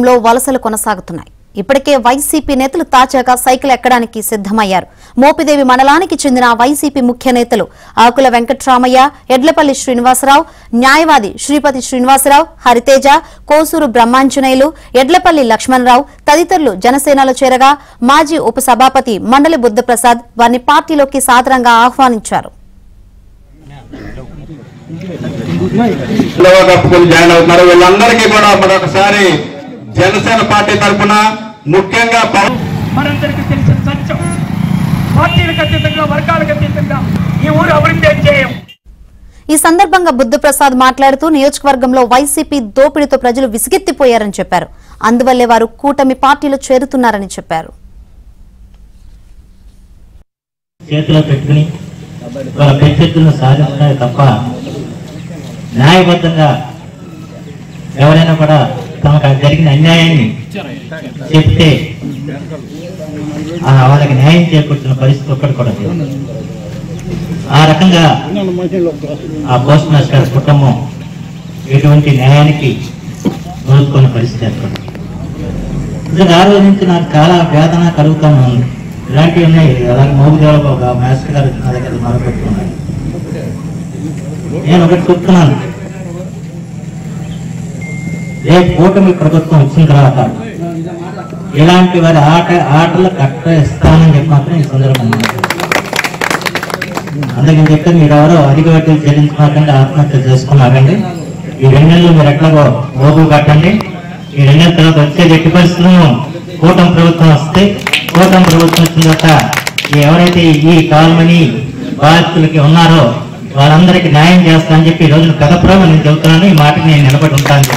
నియోజకవర్గంలో వలసలు కొనసాగుతున్నాయి. ఇప్పటికే వైసీపీ నేతలు తాజాగా సైకిల్ ఎక్కడానికి సిద్ధమయ్యారు. మోపిదేవి మండలానికి చెందిన వైసీపీ ముఖ్య నేతలు ఆకుల వెంకట్రామయ్య, ఎడ్లపల్లి శ్రీనివాసరావు, న్యాయవాది శ్రీపతి శ్రీనివాసరావు, హరితేజ, కోసూరు బ్రహ్మాంజనేయులు, ఎడ్లపల్లి లక్ష్మణరావు తదితరులు జనసేనలో చేరగా మాజీ ఉపసభాపతి మండలి బుద్ధప్రసాద్ వారిని పార్టీలోకి సాదరంగా ఆహ్వానించారు. వీళ్ళందరికీ కూడా మరొకసారి జనసేన పార్టీ తరఫున ముఖ్యంగా మనందరికీ తెలిసిన సత్యం, పార్టీలకు అతీతంగా వర్గాలకు అతీతంగా ఈ ఊరు అభివృద్ధి చేయం. ఈ సందర్భంగా బుద్ధప్రసాద్ మాట్లాడుతూ నియోజకవర్గంలో వైసీపీ దోపిడీతో ప్రజలు విసిగెత్తిపోయారని చెప్పారు. అందువల్లే వారు కూటమి పార్టీలో చేరుతున్నారని చెప్పారు. చేతిలో పెట్టుకుని వాళ్ళ ప్రత్యర్థులను సాధించడమే తప్ప న్యాయబద్ధంగా ఎవరైనా కూడా తమకు జరిగిన అన్యాయాన్ని చెప్తే వాళ్ళకి న్యాయం చేకూర్చిన పరిస్థితి ఒక్కటి కూడా లేదు. ఆ రకంగా ఆ పోస్ట్ మాస్టర్ కుటుంబం ఎటువంటి న్యాయానికి నోచుకున్న పరిస్థితి ఏర్పడింది. ఆ రోజు నుంచి నాకు చాలా వేదన కలుగుతాను ఉంది. ఇలాంటివి ఉన్నాయి. అలాగే మోగుదేవ ఒక మాస్టర్ గారు నా దగ్గర మొదలుపెట్టుకున్నాను. నేను ఒకటి చెప్తున్నాను, రేపు కూటమి ప్రభుత్వం వచ్చిన తర్వాత ఇలాంటి వారి ఆటలు కట్ట ఇస్తానని చెప్పి మాత్రం ఈ సందర్భంగా అందుకని చెప్పి మీరు ఎవరో అధిక వడ్డీలు చెల్లించుకోకండి, ఆత్మహత్య చేసుకున్నారండి. ఈ 2 నెలలు మీరు ఎట్లాగో ఓపు కట్టండి. ఈ 2 నెలల తర్వాత వచ్చే ఎట్టి పరిస్థితులను కూటమి ప్రభుత్వం వస్తే కూటమి ప్రభుత్వం వచ్చిన తర్వాత ఎవరైతే ఈ కాలమని బాధితులకి ఉన్నారో వాళ్ళందరికీ న్యాయం చేస్తా అని చెప్పి ఈ రోజున కథ ప్రభు నేను చెబుతున్నాను. ఈ మాటకి నేను నిలబడి ఉంటాను.